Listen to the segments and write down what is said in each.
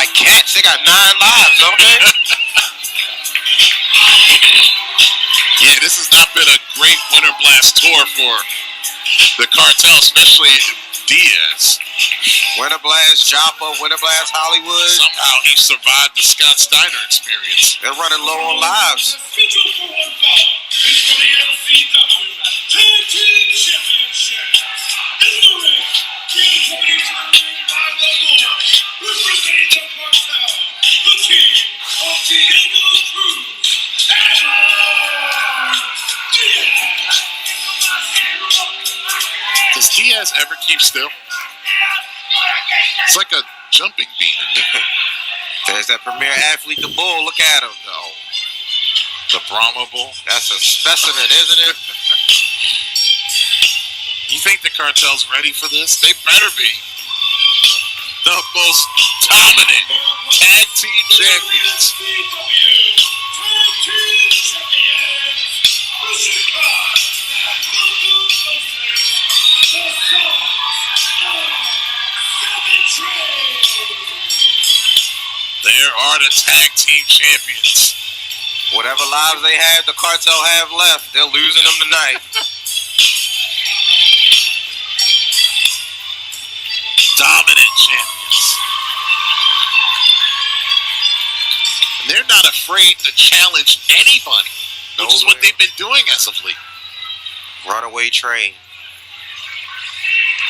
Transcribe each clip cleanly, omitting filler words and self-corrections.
Like cats, they got 9 lives, don't they? Yeah, this has not been a great Winter Blast tour for the Cartel, especially Diaz. Winter Blast, Joppa, Winter Blast, Hollywood. Somehow he survived the Scott Steiner experience. They're running low on lives. Does Diaz ever keep still? It's like a jumping bean. There's that premier athlete, the bull. Look at him, though. The Brahma bull. That's a specimen, isn't it? You think the Cartel's ready for this? They better be. The most dominant tag team champions. There are the tag team champions. Whatever lives they have, the Cartel have left. They're losing them tonight. Dominant champions. And they're not afraid to challenge anybody, which is what they've been doing as of late. Runaway train.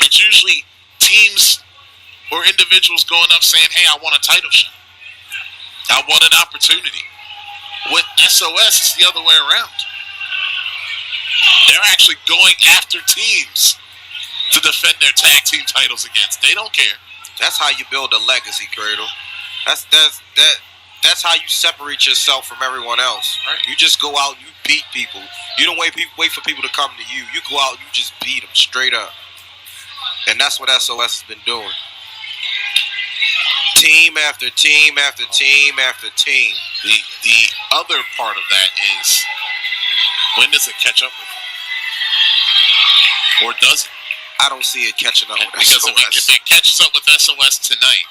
It's usually teams or individuals going up saying, hey, I want a title shot. I want an opportunity. With S.O.S, it's the other way around. They're actually going after teams to defend their tag team titles against. They don't care. That's how you build a legacy, Cradle. That's how you separate yourself from everyone else. Right. You just go out, you beat people. You don't wait for people to come to you. You go out, you just beat them straight up. And that's what S.O.S has been doing. Team after team after team after team. The other part of that is, when does it catch up with you? Or does it? I don't see it catching up with because S.O.S. If it catches up with S.O.S tonight,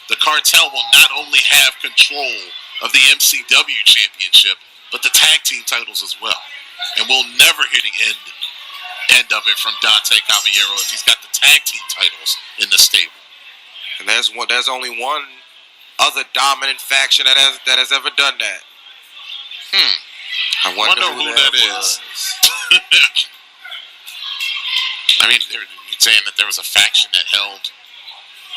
the Cartel will not only have control of the MCW championship, but the tag team titles as well. And we'll never hear the end of it from Dante Caballero if he's got the tag team titles in the stable. And there's only one other dominant faction that has ever done that. I wonder who that is. I mean, you're saying that there was a faction that held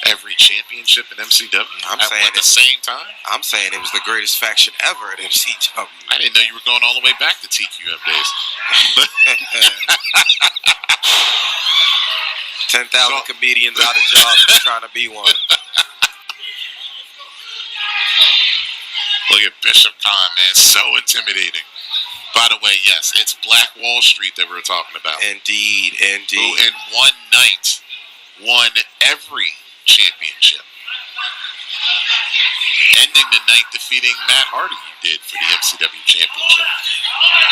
every championship in MCW at the same time? I'm saying it was the greatest faction ever at MCW. I didn't know you were going all the way back to TQM days. 10,000 comedians out of jobs and trying to be one. Look at Bishop Khan, man. So intimidating. By the way, yes, it's Black Wall Street that we're talking about. Indeed. Who in one night won every championship. Ending the night defeating Matt Hardy, you did, for the MCW championship.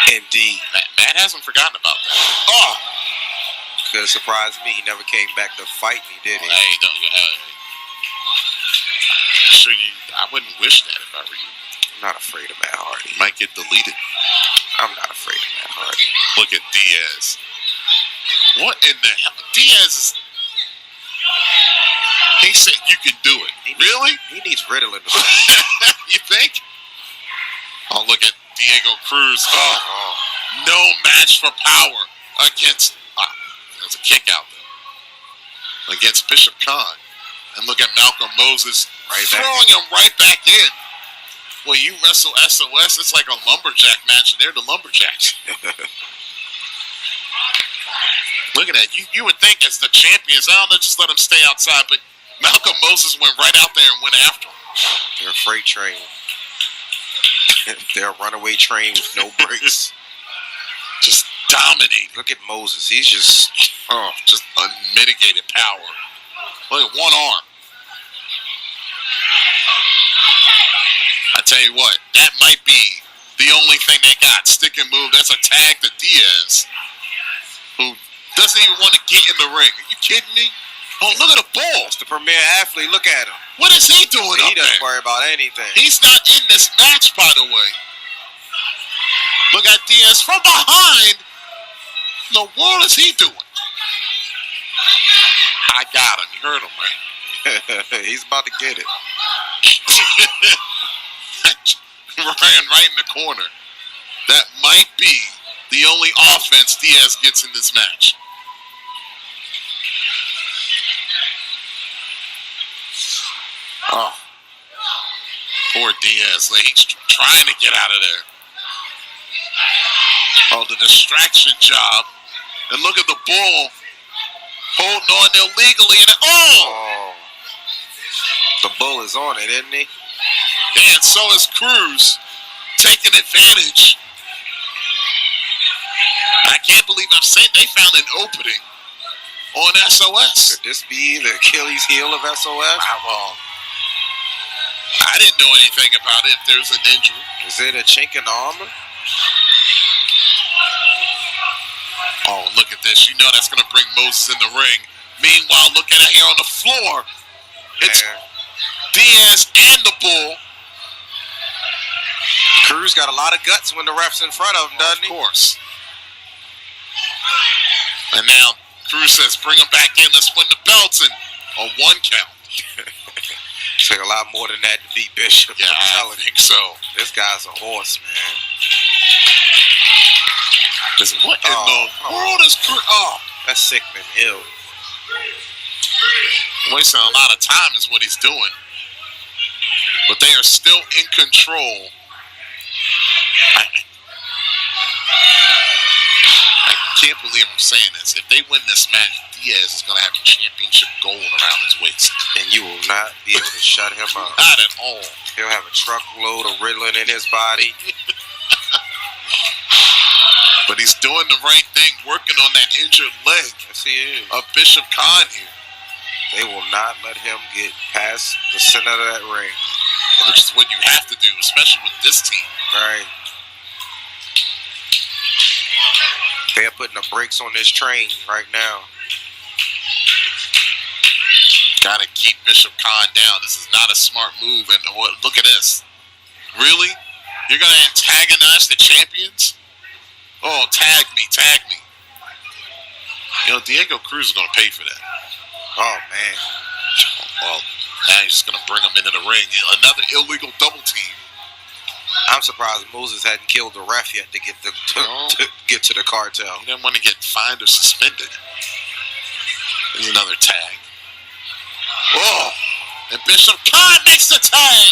Indeed. Matt hasn't forgotten about that. Oh! Could have surprised me. He never came back to fight me, did he? Hey, I wouldn't wish that if I were you. I'm not afraid of Matt Hardy. He might get deleted. I'm not afraid of Matt Hardy. Look at Diaz. What in the hell? Diaz is... He said you can do it. Really? He needs Ritalin. You think? Oh, look at Diego Cruz. Oh, no match for power against... There's a kick out there. Against Bishop Khan. And look at Malcolm Moses throwing him right back in. Well, you wrestle S.O.S, it's like a lumberjack match, and they're the lumberjacks. Look at that. You would think as the champions, I don't know, just let them stay outside, but Malcolm Moses went right out there and went after him. They're a freight train. They're a runaway train with no brakes. Just dominating. Look at Moses. He's just unmitigated power. Look at one arm. I tell you what, that might be the only thing they got. Stick and move. That's a tag to Diaz, who doesn't even want to get in the ring. Are you kidding me? Oh, look at the bull. It's the premier athlete. Look at him. What is he doing He up there? doesn't worry about anything. He's not in this match, by the way. Look at Diaz from behind. What the world is he doing? I got him. You heard him, right? He's about to get it. Ran right in the corner. That might be the only offense Diaz gets in this match. Oh, poor Diaz. Like, he's trying to get out of there. Oh, the distraction job. And look at the bull holding on illegally. And Oh. The bull is on it, isn't he? and so is Cruz taking advantage. I can't believe I'm saying they found an opening on S.O.S. Could this be the Achilles heel of S.O.S? I didn't know anything about it if there's an injury. Is it a chink in the armor? Oh, look at this. You know that's going to bring Moses in the ring. Meanwhile, looking at here on the floor, it's Diaz and the Bull. Cruz got a lot of guts when the ref's in front of him, doesn't he? Of course. And now Cruz says, bring him back in. Let's win the belts in a 1 count. Take a lot more than that to beat Bishop. Yeah, I think so. This guy's a horse, man. What in the world is Cruz? Oh, that's sickening ill. Wasting a lot of time is what he's doing. But they are still in control. I can't believe I'm saying this. If they win this match, Diaz is going to have championship gold around his waist. And you will not be able to shut him up. Not at all. He'll have a truckload of Ritalin in his body. But he's doing the right thing, working on that injured leg Yes, he is. of Bishop Khan here. They will not let him get past the center of that ring. Which is what you have to do, especially with this team. Right. They're putting the brakes on this train right now. Got to keep Bishop Khan down. This is not a smart move. And look at this. Really? You're going to antagonize the champions? Oh, tag me. You know, Diego Cruz is going to pay for that. Oh, man. Well, now he's just going to bring him into the ring. Another illegal double team. I'm surprised Moses hadn't killed the ref yet to get to get to the cartel. He didn't want to get fined or suspended. There's another tag. Oh, and Bishop Khan makes the tag.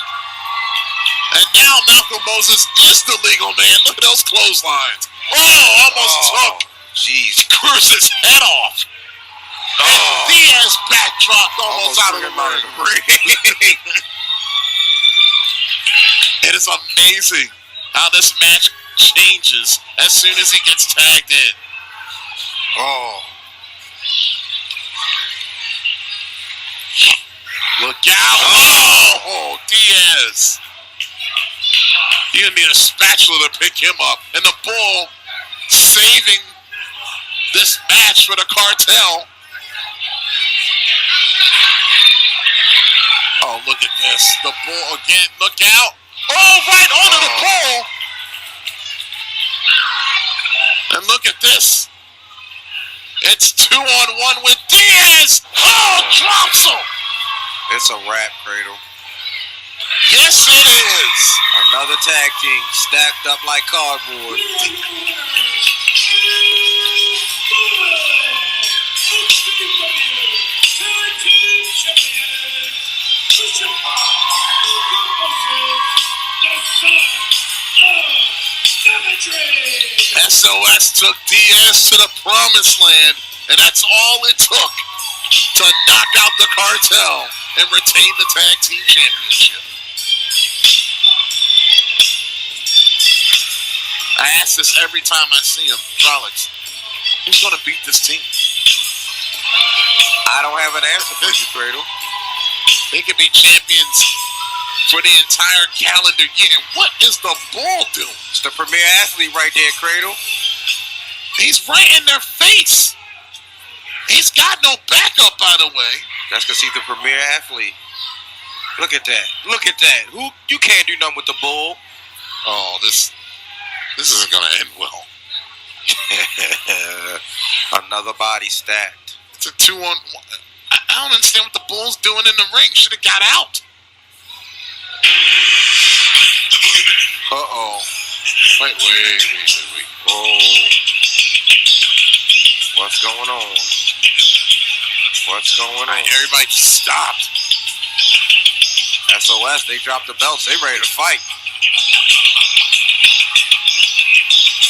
And now Malcolm Moses is the legal man. Look at those clotheslines. Oh, almost took Cruz's head off. And Diaz backdropped almost out of the ring. It is amazing how this match changes as soon as he gets tagged in. Oh. Look out. Oh, Diaz. You need a spatula to pick him up. And the Bull saving this match for the Cartel. Oh, look at this. The Bull again. Look out. Oh, right onto the Bull. And look at this. It's 2-on-1 with Diaz. Oh, drops him. It's a wrap, Cradle. Yes, it is. Another tag team stacked up like cardboard. S.O.S. took Diaz to the promised land, and that's all it took to knock out the Cartel and retain the tag team championship. I ask this every time I see him, Alex, who's going to beat this team? I don't have an answer for you, Cradle. They could be champions for the entire calendar year. And what is the Bull doing? It's the premier athlete right there, Cradle. He's right in their face. He's got no backup, by the way. That's because he's the premier athlete. Look at that. Look at that. Who? You can't do nothing with the bull. Oh, this isn't going to end well. Another body stacked. It's a 2-on-1. I don't understand what the bull's doing in the ring. Should have got out. Uh-oh. Wait. Oh. What's going on? What's going on? Everybody just stopped. S.O.S, they dropped the belts. They ready to fight.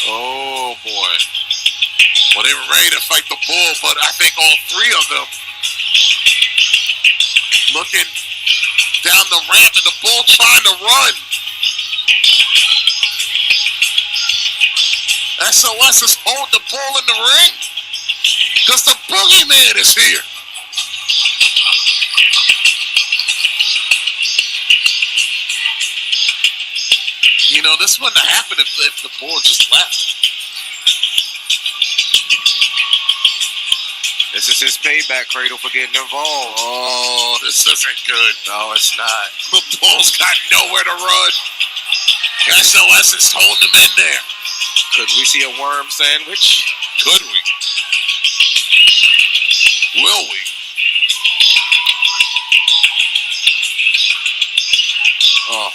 Oh, boy. Well, they were ready to fight the bull, but I think all three of them looking down the ramp and the bull trying to run. S.O.S is holding the bull in the ring because the boogeyman is here. You know, this wouldn't have happened if the bull just left. This is his payback, Cradle, for getting involved. Oh, this isn't good. No, it's not. The bull's got nowhere to run. S.O.S is holding him in there. Could we see a worm sandwich? Could we? Will we? Oh.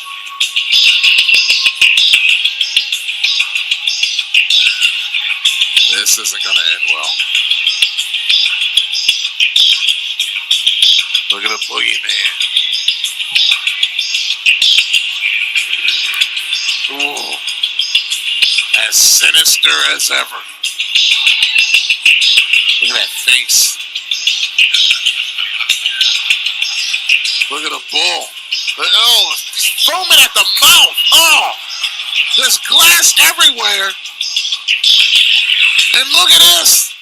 This isn't going to end well. Look at the boogeyman. Ooh. As sinister as ever. Look at that face. Look at the bull. Oh, he's foaming at the mouth. Oh, there's glass everywhere. And look at this.